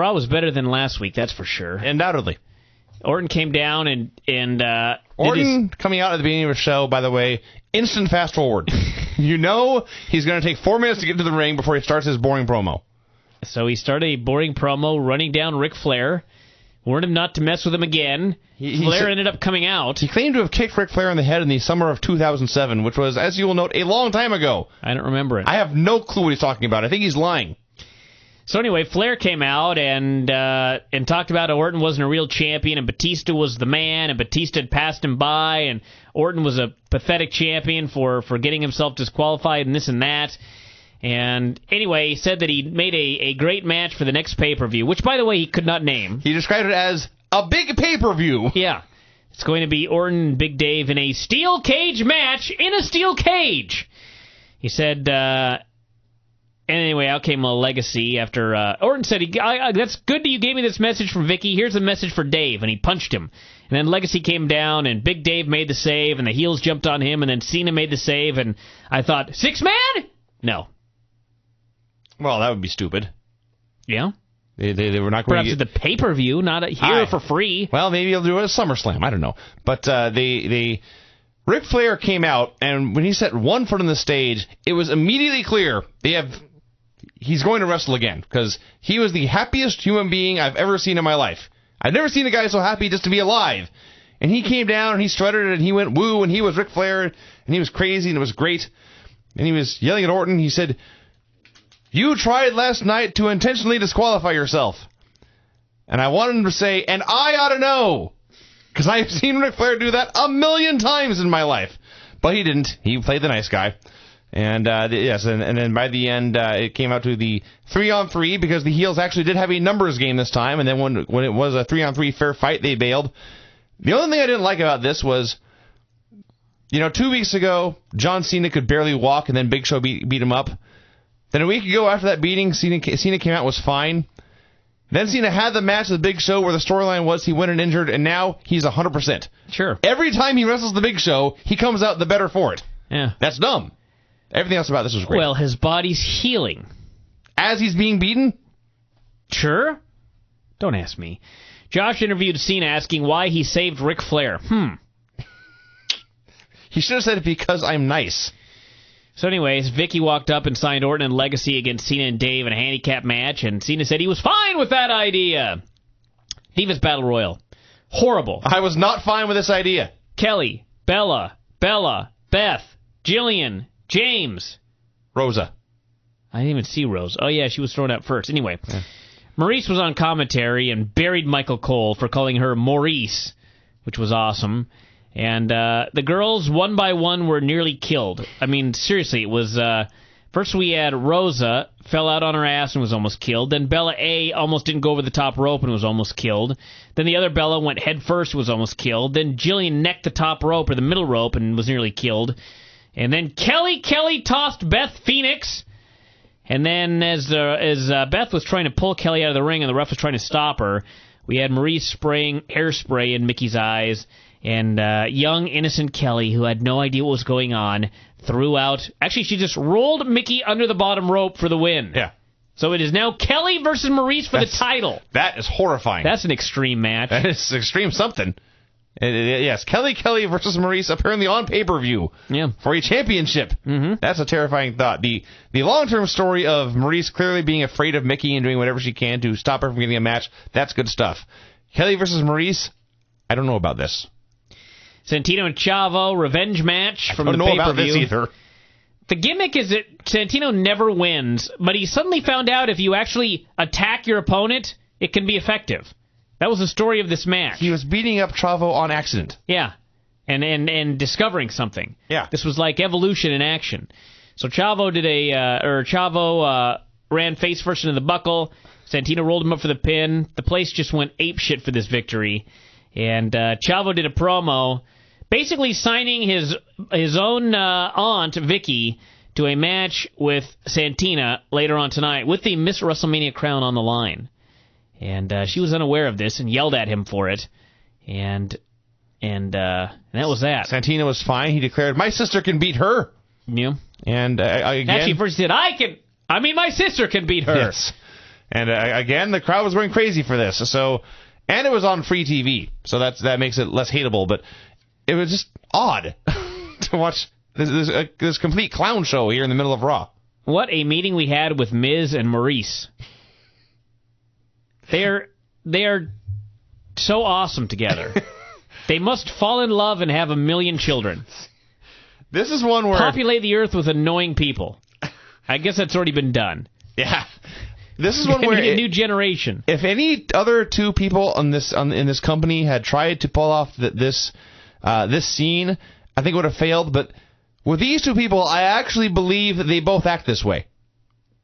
Raw was better than last week, that's for sure. Undoubtedly. Orton came down and Orton coming out at the beginning of the show, by the way, instant fast forward. You know he's going to take 4 minutes to get to the ring before he starts his boring promo. So he started a boring promo running down Ric Flair, warned him not to mess with him again. Flair ended up coming out. He claimed to have kicked Ric Flair in the head in the summer of 2007, which was, as you will note, a long time ago. I don't remember it. I have no clue what he's talking about. I think he's lying. So anyway, Flair came out and talked about how Orton wasn't a real champion and Batista was the man and Batista had passed him by and Orton was a pathetic champion for getting himself disqualified and this and that. And anyway, he said that he made a great match for the next pay-per-view, which, by the way, he could not name. He described it as a big pay-per-view. Yeah. It's going to be Orton and Big Dave in a steel cage match in a steel cage. He said... And anyway, out came a legacy after Orton said, that's good that you gave me this message from Vickie. Here's a message for Dave. And he punched him. And then Legacy came down, and Big Dave made the save, and the heels jumped on him, and then Cena made the save. And I thought, 6-man? No. Well, that would be stupid. Yeah? They were not going to get... Perhaps at the pay-per-view, not here for free. Well, maybe they'll do it at SummerSlam. I don't know. But Ric Flair came out, and when he set one foot on the stage, it was immediately clear he's going to wrestle again, because he was the happiest human being I've ever seen in my life. I've never seen a guy so happy just to be alive. And he came down, and he strutted, and he went woo, and he was Ric Flair, and he was crazy, and it was great. And he was yelling at Orton. He said, "You tried last night to intentionally disqualify yourself." And I wanted him to say, "And I ought to know," because I've seen Ric Flair do that 1,000,000 times in my life. But he didn't. He played the nice guy. And yes, and then by the end, it came out to the 3-on-3 because the heels actually did have a numbers game this time. And then when it was a 3-on-3 fair fight, they bailed. The only thing I didn't like about this was, 2 weeks ago, John Cena could barely walk, and then Big Show beat him up. Then a week ago, after that beating, Cena came out, was fine. Then Cena had the match with the Big Show where the storyline was he went and injured, and now he's 100%. Sure. Every time he wrestles the Big Show, he comes out the better for it. Yeah. That's dumb. Everything else about this was great. Well, his body's healing. As he's being beaten? Sure. Don't ask me. Josh interviewed Cena asking why he saved Ric Flair. He should have said it because I'm nice. So anyways, Vickie walked up and signed Orton and Legacy against Cena and Dave in a handicap match, and Cena said he was fine with that idea. Divas Battle Royal. Horrible. I was not fine with this idea. Kelly, Bella, Beth, Jillian, James. Rosa. I didn't even see Rose. Oh, yeah, she was thrown out first. Anyway, yeah. Maurice was on commentary and buried Michael Cole for calling her Maurice, which was awesome. And the girls, one by one, were nearly killed. I mean, seriously, it was... first we had Rosa, fell out on her ass and was almost killed. Then Bella A almost didn't go over the top rope and was almost killed. Then the other Bella went head first and was almost killed. Then Jillian necked the top rope or the middle rope and was nearly killed. And then Kelly Tossed Beth Phoenix. And then as Beth was trying to pull Kelly out of the ring and the ref was trying to stop her, we had Maurice spraying hairspray in Mickey's eyes. And young, innocent Kelly, who had no idea what was going on, threw out... Actually, she just rolled Mickey under the bottom rope for the win. Yeah. So it is now Kelly versus Maurice for the title. That is horrifying. That's an extreme match. That is extreme something. Yes, Kelly versus Maurice apparently on pay-per-view for a championship. Mm-hmm. That's a terrifying thought. The long-term story of Maurice clearly being afraid of Mickey and doing whatever she can to stop her from getting a match, that's good stuff. Kelly versus Maurice, I don't know about this. Santino and Chavo, revenge match from the pay-per-view. I don't know about this either. The gimmick is that Santino never wins, but he suddenly found out if you actually attack your opponent, it can be effective. That was the story of this match. He was beating up Chavo on accident. Yeah, and discovering something. Yeah. This was like evolution in action. So Chavo ran face first into the buckle. Santino rolled him up for the pin. The place just went apeshit for this victory. And Chavo did a promo, basically signing his own aunt, Vickie, to a match with Santina later on tonight with the Miss WrestleMania crown on the line. And she was unaware of this and yelled at him for it. And that was that. Santina was fine. He declared, "My sister can beat her." Yeah. And again... Actually, first he said, my sister can beat her. Yes. And again, the crowd was going crazy for this. So, and it was on free TV, so that makes it less hateable. But it was just odd to watch this complete clown show here in the middle of Raw. What a meeting we had with Miz and Maurice. They are so awesome together. They must fall in love and have 1 million children. This is one where... Populate the earth with annoying people. I guess that's already been done. Yeah. This is one where... a new generation. If any other two people in this company had tried to pull off this scene, I think it would have failed. But with these two people, I actually believe that they both act this way.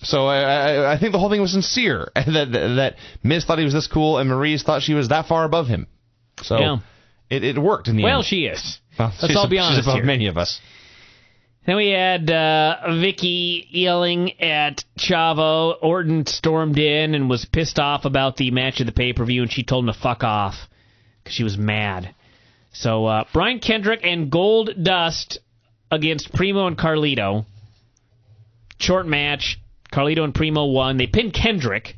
So I think the whole thing was sincere. that Miz thought he was this cool, and Maurice thought she was that far above him. So yeah. It worked in the end. Well, she is. Well, let's all be honest she's above here. Many of us. Then we had Vickie yelling at Chavo. Orton stormed in and was pissed off about the match of the pay-per-view, and she told him to fuck off because she was mad. So Brian Kendrick and Gold Dust against Primo and Carlito. Short match. Carlito and Primo won. They pinned Kendrick.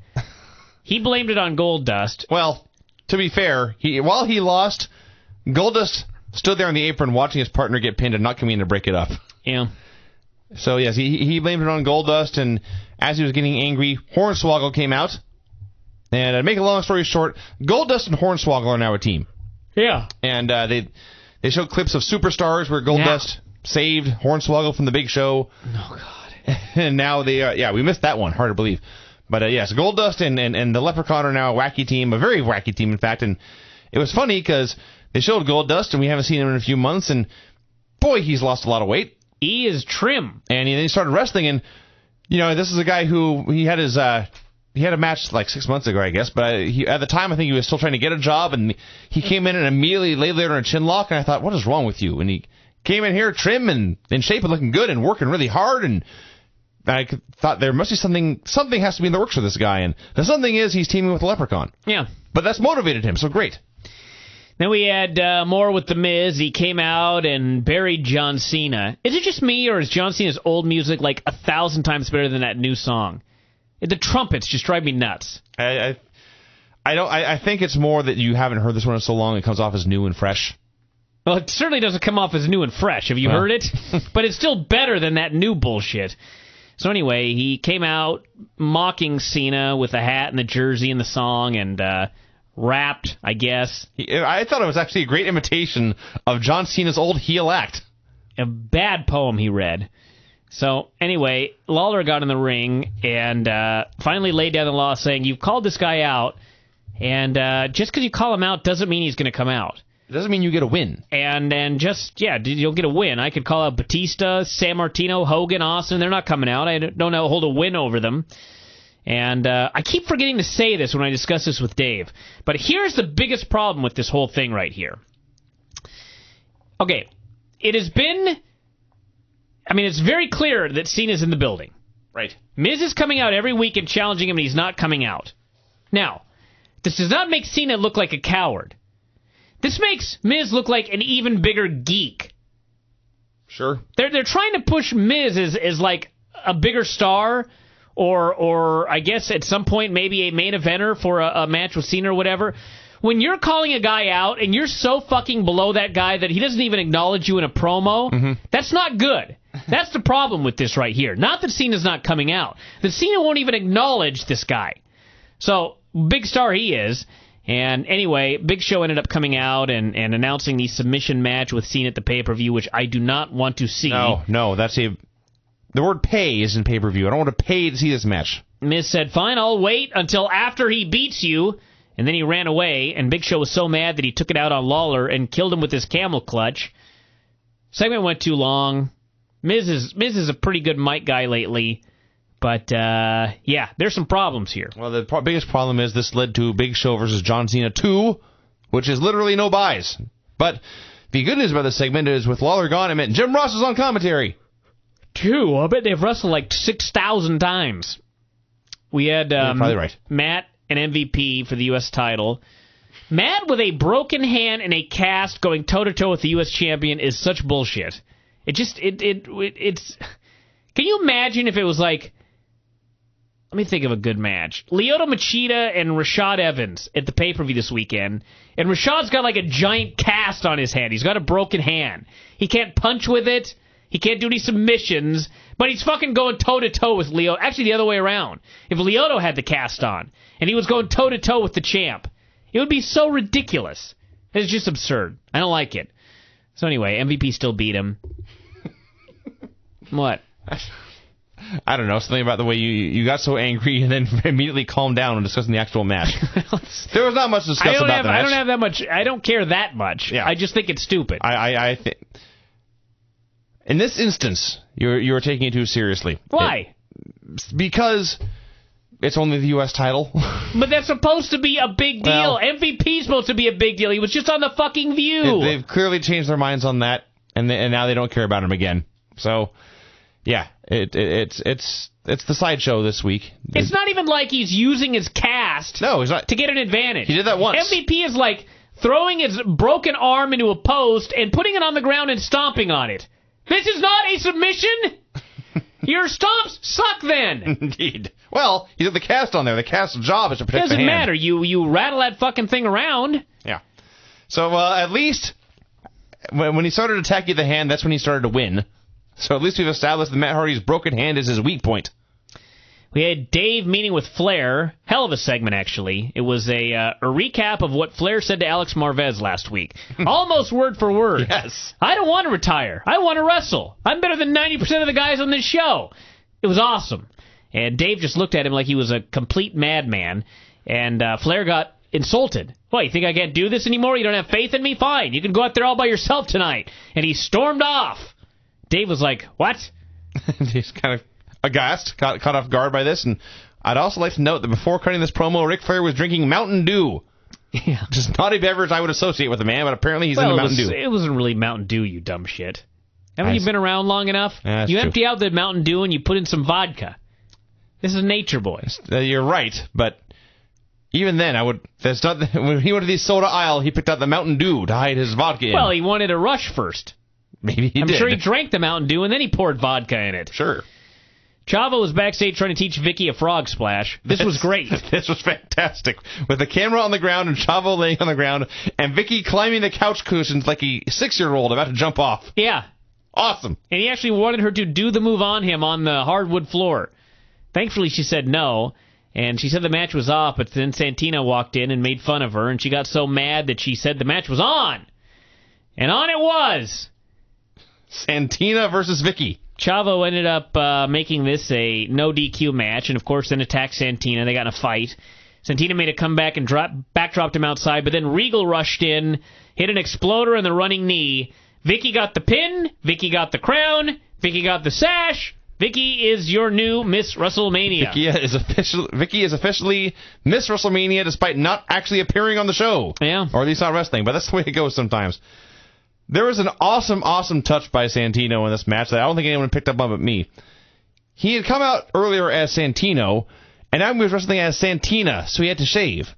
He blamed it on Gold Dust. Well, to be fair, while he lost, Goldust stood there on the apron watching his partner get pinned and not coming in to break it up. Yeah. So, yes, he blamed it on Goldust, and as he was getting angry, Hornswoggle came out. And to make a long story short, Goldust and Hornswoggle are now a team. Yeah. And they showed clips of Superstars where Goldust saved Hornswoggle from the Big Show. Oh, God. And now we missed that one. Hard to believe. But, yes, Goldust and the Leprechaun are now a wacky team, a very wacky team, in fact. And it was funny because they showed Goldust, and we haven't seen him in a few months, and boy, he's lost a lot of weight. He is trim. And then he started wrestling, and, this is a guy who, he had a match like 6 months ago, I guess, but at the time, I think he was still trying to get a job, and he came in and immediately laid there in a chin lock, and I thought, what is wrong with you? And he came in here trim and in shape and looking good and working really hard, and I thought there must be something has to be in the works for this guy, and the something is he's teaming with the Leprechaun. Yeah. But that's motivated him, so great. Then we had more with The Miz. He came out and buried John Cena. Is it just me, or is John Cena's old music like 1,000 times better than that new song? The trumpets just drive me nuts. I think it's more that you haven't heard this one in so long it comes off as new and fresh. Well, it certainly doesn't come off as new and fresh. Have you heard it? But it's still better than that new bullshit. So anyway, he came out mocking Cena with the hat and the jersey and the song, and rapped, I guess. I thought it was actually a great imitation of John Cena's old heel act. A bad poem he read. So anyway, Lawler got in the ring and finally laid down the law saying, you've called this guy out, and just because you call him out doesn't mean he's going to come out. It doesn't mean you get a win. And you'll get a win. I could call out Batista, San Martino, Hogan, Austin. They're not coming out. I don't hold a win over them. And I keep forgetting to say this when I discuss this with Dave. But here's the biggest problem with this whole thing right here. Okay, it's very clear that Cena's in the building. Right. Miz is coming out every week and challenging him, and he's not coming out. Now, this does not make Cena look like a coward. This makes Miz look like an even bigger geek. Sure. They're trying to push Miz as like a bigger star, or I guess at some point maybe a main eventer for a match with Cena or whatever. When you're calling a guy out and you're so fucking below that guy that he doesn't even acknowledge you in a promo, that's not good. That's the problem with this right here. Not that Cena's not coming out. That Cena won't even acknowledge this guy. So, big star he is. And anyway, Big Show ended up coming out and announcing the submission match with Cena at the pay-per-view, which I do not want to see. No, the word pay is in pay-per-view. I don't want to pay to see this match. Miz said, fine, I'll wait until after he beats you. And then he ran away, and Big Show was so mad that he took it out on Lawler and killed him with his camel clutch. Segment went too long. Miz is a pretty good mic guy lately. But, there's some problems here. Well, the biggest problem is this led to Big Show versus John Cena 2, which is literally no buys. But the good news about this segment is with Lawler gone, it meant Jim Ross is on commentary. 2? I bet they've wrestled like 6,000 times. We had You're probably right. Matt, an MVP for the U.S. title. Matt with a broken hand and a cast going toe-to-toe with the U.S. champion is such bullshit. It's... Can you imagine if it was like... let me think of a good match. Lyoto Machida and Rashad Evans at the pay-per-view this weekend. And Rashad's got like a giant cast on his hand. He's got a broken hand. He can't punch with it. He can't do any submissions. But he's fucking going toe-to-toe with Lyoto. Actually, the other way around. If Lyoto had the cast on and he was going toe-to-toe with the champ, it would be so ridiculous. It's just absurd. I don't like it. So anyway, MVP still beat him. What? I don't know, something about the way you got so angry and then immediately calmed down when discussing the actual match. There was not much to discuss about the match. I don't have that much. I don't care that much. Yeah. I just think it's stupid. I think in this instance, you're taking it too seriously. Why? Because it's only the U.S. title. But that's supposed to be a big deal. Well, MVP's supposed to be a big deal. He was just on the fucking View. They've clearly changed their minds on that, and now they don't care about him again. So, yeah, it's the sideshow this week. It's not even like he's using his cast no, he's not. To get an advantage. He did that once. MVP is like throwing his broken arm into a post and putting it on the ground and stomping on it. This is not a submission? Your stomps suck then. Indeed. Well, he did the cast on there. The cast's job is to protect the hand. Doesn't matter. You rattle that fucking thing around. Yeah. So at least when he started attacking the hand, that's when he started to win. So at least we've established that Matt Hardy's broken hand is his weak point. We had Dave meeting with Flair. Hell of a segment, actually. It was a recap of what Flair said to Alex Marvez last week. Almost word for word. Yes. I don't want to retire. I want to wrestle. I'm better than 90% of the guys on this show. It was awesome. And Dave just looked at him like he was a complete madman. And Flair got insulted. What, you think I can't do this anymore? You don't have faith in me? Fine. You can go out there all by yourself tonight. And he stormed off. Dave was like, what? He's kind of aghast, caught off guard by this. And I'd also like to note that before cutting this promo, Ric Flair was drinking Mountain Dew. Yeah. Just not a beverage I would associate with a man, but apparently he's into Mountain Dew. It wasn't really Mountain Dew, you dumb shit. Haven't you been around long enough? Yeah, you true. Empty out the Mountain Dew and you put in some vodka. This is Nature Boy. You're right, but even then, that's not when he went to the soda aisle, he picked out the Mountain Dew to hide his vodka in. Well, he wanted a rush first. Maybe he did. I'm sure he drank the Mountain Dew and then he poured vodka in it. Sure. Chavo was backstage trying to teach Vickie a frog splash. This was great. This was fantastic. With the camera on the ground and Chavo laying on the ground and Vickie climbing the couch cushions like a 6-year-old about to jump off. Yeah. Awesome. And he actually wanted her to do the move on him on the hardwood floor. Thankfully, she said no. And she said the match was off, but then Santina walked in and made fun of her, and she got so mad that she said the match was on. And on it was. Santina versus Vickie. Chavo ended up making this a no DQ match, and of course then attacked Santina. They got in a fight. Santina made a comeback and backdropped him outside, but then Regal rushed in, hit an exploder and the running knee. Vickie got the pin. Vickie got the crown. Vickie got the sash. Vickie is your new Miss WrestleMania. Vickie is officially Miss WrestleMania despite not actually appearing on the show. Yeah. Or at least not wrestling, but that's the way it goes sometimes. There was an awesome, awesome touch by Santino in this match that I don't think anyone picked up on but me. He had come out earlier as Santino, and now he was wrestling as Santina, so he had to shave.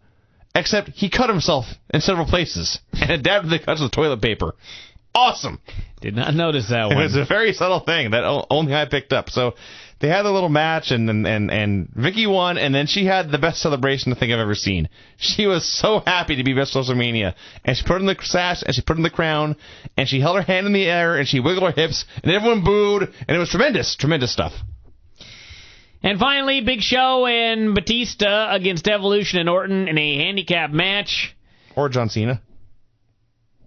Except he cut himself in several places and adapted the cuts with toilet paper. Awesome. Did not notice that one. It was a very subtle thing that only I picked up. So they had a little match, and Vickie won, and then she had the best celebration I think I've ever seen. She was so happy to be Miss WrestleMania, and she put in the sash, and she put in the crown, and she held her hand in the air, and she wiggled her hips, and everyone booed, and it was tremendous, tremendous stuff. And finally, Big Show and Batista against Evolution and Orton in a handicap match. Or John Cena.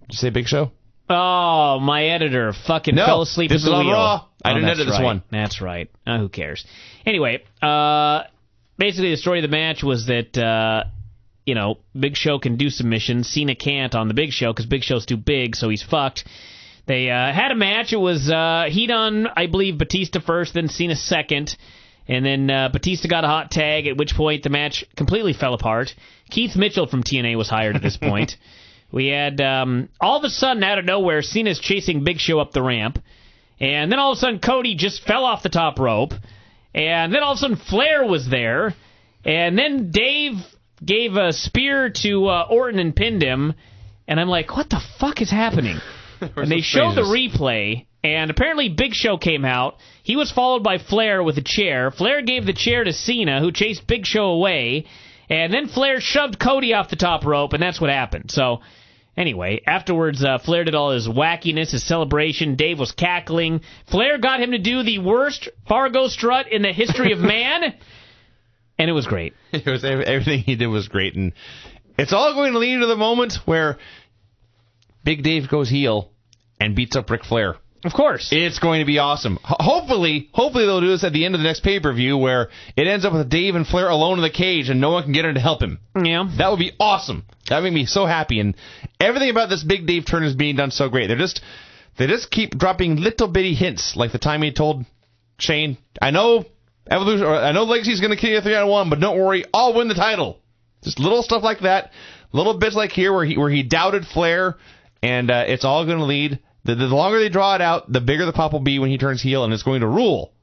Did you say Big Show? Oh, my editor fucking fell asleep at the wheel. This is on Raw. I didn't edit this one. That's right. Who cares? Anyway, basically the story of the match was that, Big Show can do submissions. Cena can't on the Big Show because Big Show's too big, so he's fucked. They had a match. It was heat on, I believe, Batista first, then Cena second. And then Batista got a hot tag, at which point the match completely fell apart. Keith Mitchell from TNA was hired at this point. We had, all of a sudden, out of nowhere, Cena's chasing Big Show up the ramp. And then all of a sudden, Cody just fell off the top rope. And then all of a sudden, Flair was there. And then Dave gave a spear to Orton and pinned him. And I'm like, what the fuck is happening? And they showed the replay. and apparently Big Show came out. He was followed by Flair with a chair. Flair gave the chair to Cena, who chased Big Show away, and then Flair shoved Cody off the top rope, and that's what happened. So, anyway, afterwards, Flair did all his wackiness, his celebration. Dave was cackling. Flair got him to do the worst Fargo strut in the history of man, and it was great. It was everything he did was great, and it's all going to lead to the moment where Big Dave goes heel and beats up Ric Flair. Of course. It's going to be awesome. Hopefully they'll do this at the end of the next pay-per-view where it ends up with Dave and Flair alone in the cage and no one can get in to help him. Yeah. That would be awesome. That would make me so happy. And everything about this Big Dave turn is being done so great. They just keep dropping little bitty hints, like the time he told Shane, I know Legacy's going to kill you 3-on-1, but don't worry, I'll win the title. Just little stuff like that. Little bits like here where he doubted Flair, and it's all going to lead. The longer they draw it out, the bigger the pop will be when he turns heel, and it's going to rule.